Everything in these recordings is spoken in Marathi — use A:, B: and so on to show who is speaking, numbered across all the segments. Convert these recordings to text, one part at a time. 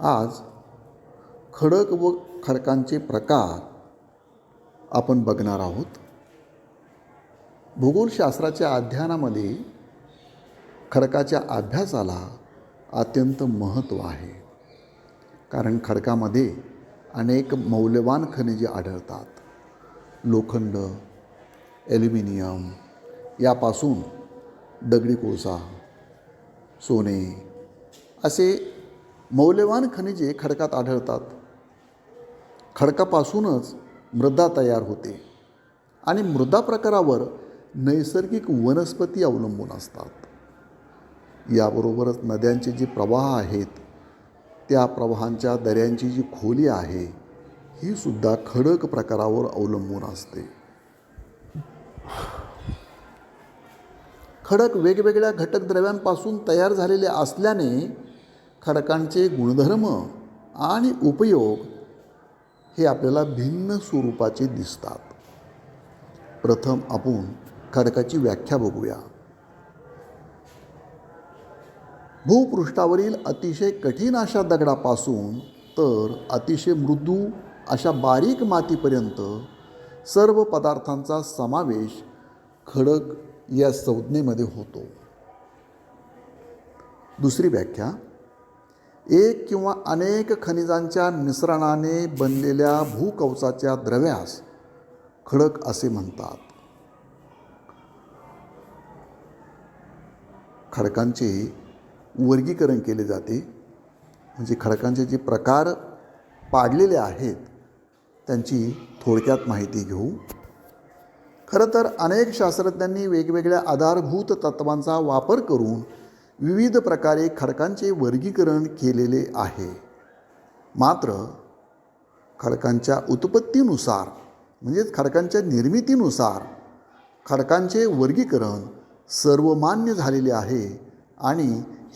A: आज खडक व खडकांचे प्रकार आपण बघणार आहोत. भूगोलशास्त्राच्या अध्ययनामध्ये खडकाच्या अभ्यासाला अत्यंत महत्त्व आहे, कारण खडकामध्ये अनेक मौल्यवान खनिजे आढळतात. लोखंड, ॲल्युमिनियम यापासून दगडी कोळसा, सोने असे मौल्यवान खनिजे खडकात आढळतात. खडकापासूनच मृदा तयार होते आणि मृदा प्रकारावर नैसर्गिक वनस्पती अवलंबून असतात. याबरोबरच नद्यांचे जे प्रवाह आहेत, त्या प्रवाहांच्या दऱ्यांची जी खोली आहे, ही सुद्धा खडक प्रकारावर अवलंबून असते. खडक वेगवेगळ्या घटक द्रव्यांपासून तयार झालेले असल्याने खडकांचे गुणधर्म आणि उपयोग हे आपल्याला भिन्न स्वरूपाचे दिसतात. प्रथम आपण खडकाची व्याख्या बघूया. भूपृष्ठावरील अतिशय कठीण अशा दगडापासून तर अतिशय मृदू अशा बारीक मातीपर्यंत सर्व पदार्थांचा समावेश खडक या संज्ञेमध्ये होतो. दुसरी व्याख्या, एक किंवा अनेक खनिजांच्या मिश्रणाने बनलेल्या भूकवचाच्या द्रव्यास खडक असे म्हणतात. खडकांचे वर्गीकरण केले जाते, म्हणजे खडकांचे जे प्रकार पाडलेले आहेत त्यांची थोडक्यात माहिती घेऊ. खरं तर अनेक शास्त्रज्ञांनी वेगवेगळ्या आधारभूत तत्वांचा वापर करून विविध प्रकारे खडकांचे वर्गीकरण केलेले आहे. मात्र खडकांच्या उत्पत्तीनुसार म्हणजेच खडकांच्या निर्मितीनुसार खडकांचे वर्गीकरण सर्वमान्य झालेले आहे आणि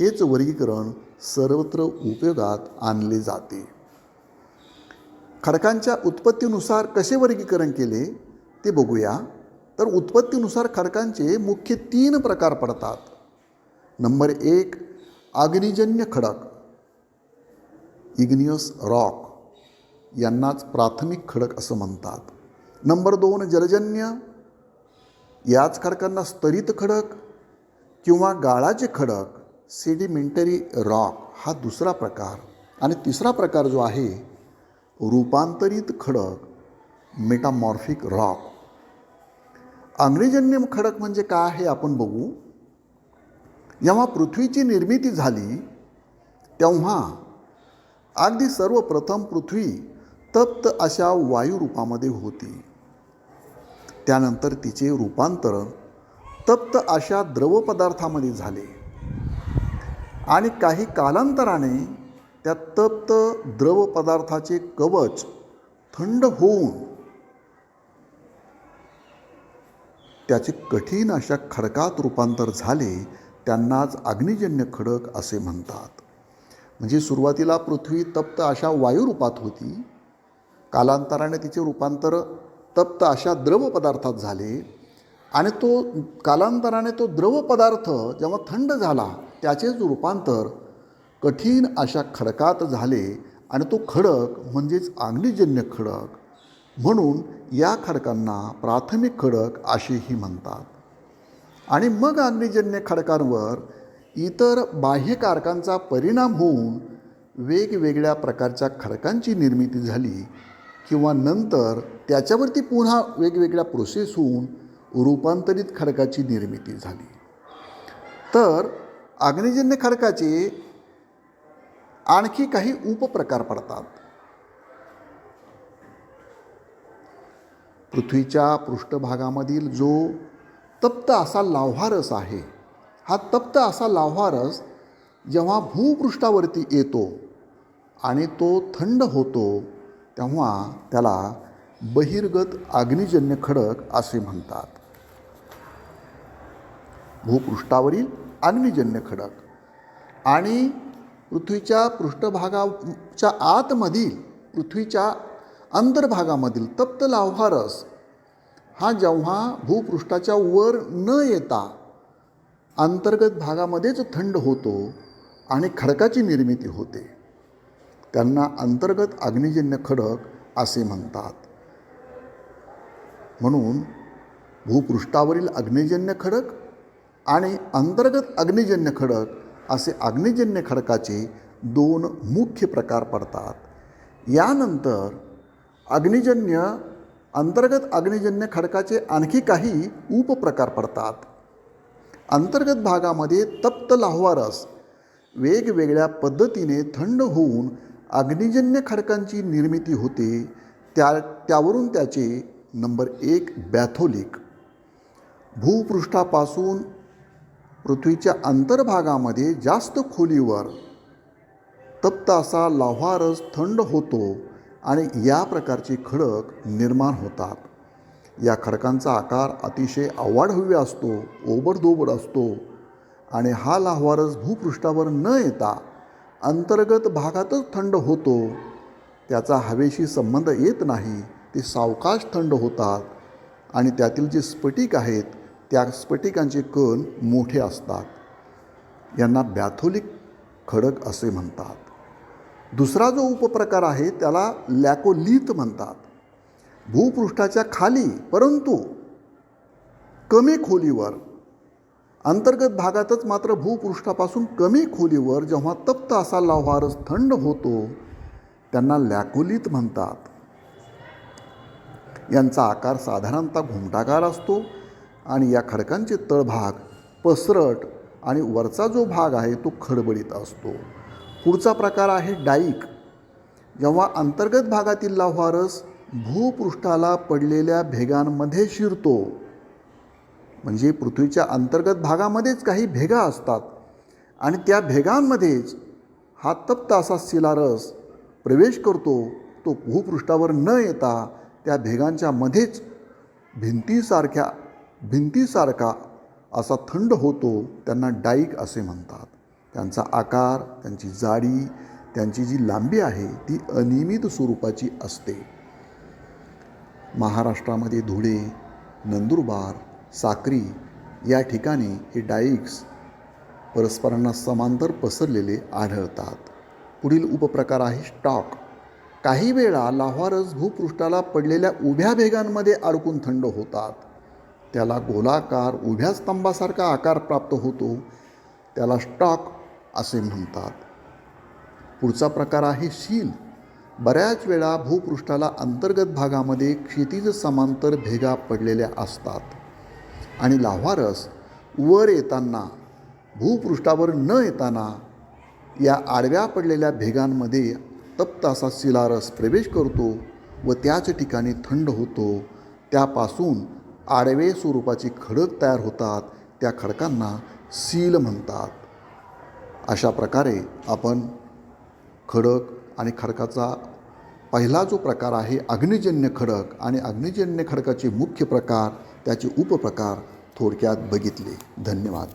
A: हेच वर्गीकरण सर्वत्र उपयोगात आणले जाते. खडकांच्या उत्पत्तीनुसार कसे वर्गीकरण केले ते बघूया. तर उत्पत्तीनुसार खडकांचे मुख्य 3 प्रकार पडतात. नंबर 1, अग्निजन्य खडक, इग्नियस रॉक, यांनाच प्राथमिक खडक असं म्हणतात. नंबर 2, जलजन्य, याच खडकांना स्तरित खडक किंवा गाळाचे खडक, सेडिमेंटरी रॉक, हा दुसरा प्रकार. आणि तिसरा प्रकार जो आहे रूपांतरित खडक, मेटामॉर्फिक रॉक. अग्निजन्य खडक म्हणजे काय हे आपण बघू. जेव्हा पृथ्वीची निर्मिती झाली तेव्हा अगदी सर्वप्रथम पृथ्वी तप्त अशा वायुरूपामध्ये होती. त्यानंतर तिचे रूपांतर तप्त अशा द्रव पदार्थामध्ये झाले आणि काही कालांतराने त्या तप्त द्रव पदार्थाचे कवच थंड होऊन त्याचे कठीण अशा खडकात रूपांतर झाले. त्यांनाच अग्निजन्य खडक असे म्हणतात. म्हणजे सुरुवातीला पृथ्वी तप्त अशा वायुरूपात होती, कालांतराने तिचे रूपांतर तप्त अशा द्रव पदार्थात झाले आणि तो कालांतराने तो द्रव पदार्थ जेव्हा थंड झाला त्याचेच रूपांतर कठीण अशा खडकात झाले आणि तो खडक म्हणजेच अग्निजन्य खडक. म्हणून या खडकांना प्राथमिक खडक असेही म्हणतात. आणि मग अग्निजन्य खडकांवर इतर बाह्य कारकांचा परिणाम होऊन वेगवेगळ्या प्रकारच्या खडकांची निर्मिती झाली किंवा नंतर त्याच्यावरती पुन्हा वेगवेगळ्या प्रोसेस होऊन रूपांतरित खडकाची निर्मिती झाली. तर अग्निजन्य खडकाचे आणखी काही उपप्रकार पडतात. पृथ्वीच्या पृष्ठभागामधील जो तप्त असा लाव्हारस आहे, हा तप्त असा लाव्हारस जेव्हा भूपृष्ठावरती येतो आणि तो थंड होतो तेव्हा त्याला बहिर्गत अग्निजन्य खडक असे म्हणतात. भूपृष्ठावरील अग्निजन्य खडक आणि पृथ्वीच्या पृष्ठभागाच्या आतमधील पृथ्वीच्या अंतर्भागामधील तप्त लाव्हारस हा जेव्हा भूपृष्ठाच्या वर न येता अंतर्गत भागामध्येच थंड होतो आणि खडकाची निर्मिती होते. त्यांना अंतर्गत अग्निजन्य खडक असे म्हणतात. म्हणून भूपृष्ठावरील अग्निजन्य खडक आणि अंतर्गत अग्निजन्य खडक असे अग्निजन्य खडकाचे दोन मुख्य प्रकार पडतात. यानंतर अंतर्गत अग्निजन्य खडकाचे आणखी काही उपप्रकार पडतात. अंतर्गत भागामध्ये तप्त लाव्हारस वेगवेगळ्या पद्धतीने थंड होऊन अग्निजन्य खडकांची निर्मिती होते. त्यावरून त्याचे नंबर 1 बॅथोलिक. भूपृष्ठापासून पृथ्वीच्या अंतर्भागामध्ये जास्त खोलीवर तप्त असा लाव्हारस थंड होतो आणि या प्रकारचे खडक निर्माण होतात. या खडकांचा आकार अतिशय अवाढव्य असतो, ओबडधोबड असतो आणि हा लाव्हारस भूपृष्ठावर न येता अंतर्गत भागातच थंड होतो. त्याचा हवेशी संबंध येत नाही. ते सावकाश थंड होतात आणि त्यातील जे स्फटिक आहेत त्या स्फटिकांचे कण मोठे असतात. यांना बॅथोलिक खडक असे म्हणतात. दुसरा जो उपप्रकार आहे त्याला लॅकोलिथ म्हणतात. भूपृष्ठाच्या खाली परंतु कमी खोलीवर, अंतर्गत भागातच मात्र भूपृष्ठापासून कमी खोलीवर जेव्हा तप्त असा लाव्हारस थंड होतो त्यांना लॅकोलिथ म्हणतात. यांचा आकार साधारणतः घुमटाकार असतो आणि या खडकांचे तळभाग पसरट आणि वरचा जो भाग आहे तो खडबडीत असतो. पुढचा प्रकार आहे डाईक. जेव्हा अंतर्गत भागातील लाव्हारस भूपृष्ठाला पडलेल्या भेगांमध्ये शिरतो, म्हणजे पृथ्वीच्या अंतर्गत भागामध्येच काही भेगा असतात आणि त्या भेगांमध्येच हा तप्त असा शिलारस प्रवेश करतो. तो भूपृष्ठावर न येता त्या भेगांच्या मध्येच भिंतीसारखा असा थंड होतो. त्यांना डाईक असे म्हणतात. त्यांचा आकार, त्यांची जाडी, त्यांची जी लांबी आहे ती अनियमित स्वरूपाची असते. महाराष्ट्रामध्ये धुळे, नंदुरबार, साक्री या ठिकाणी हे डाईक्स परस्परांना समांतर पसरलेले आढळतात. पुढील उपप्रकार आहे स्टॉक. काही वेळा लाव्हारस भूपृष्ठाला पडलेल्या उभ्या भेगांमध्ये अडकून थंड होतात. त्याला गोलाकार उभ्या स्तंभासारखा आकार प्राप्त होतो. त्याला स्टॉक असे म्हणतात. पुढचा प्रकार आहे शील. बऱ्याच वेळा भूपृष्ठाला अंतर्गत भागामध्ये क्षितिज समांतर भेगा पडलेल्या असतात आणि लाव्हारस वर येताना, भूपृष्ठावर न येताना या आडव्या पडलेल्या भेगांमध्ये तप्त असा शिलारस प्रवेश करतो व त्याच ठिकाणी थंड होतो. त्यापासून आडवे स्वरूपाचे खडक तयार होतात. त्या खडकांना सील म्हणतात. अशा प्रकारे आपण खडक आणि खडकाचा पहिला जो प्रकार आहे अग्निजन्य खडक आणि अग्निजन्य खडकाचे मुख्य प्रकार, त्याचे उपप्रकार थोडक्यात बघितले. धन्यवाद.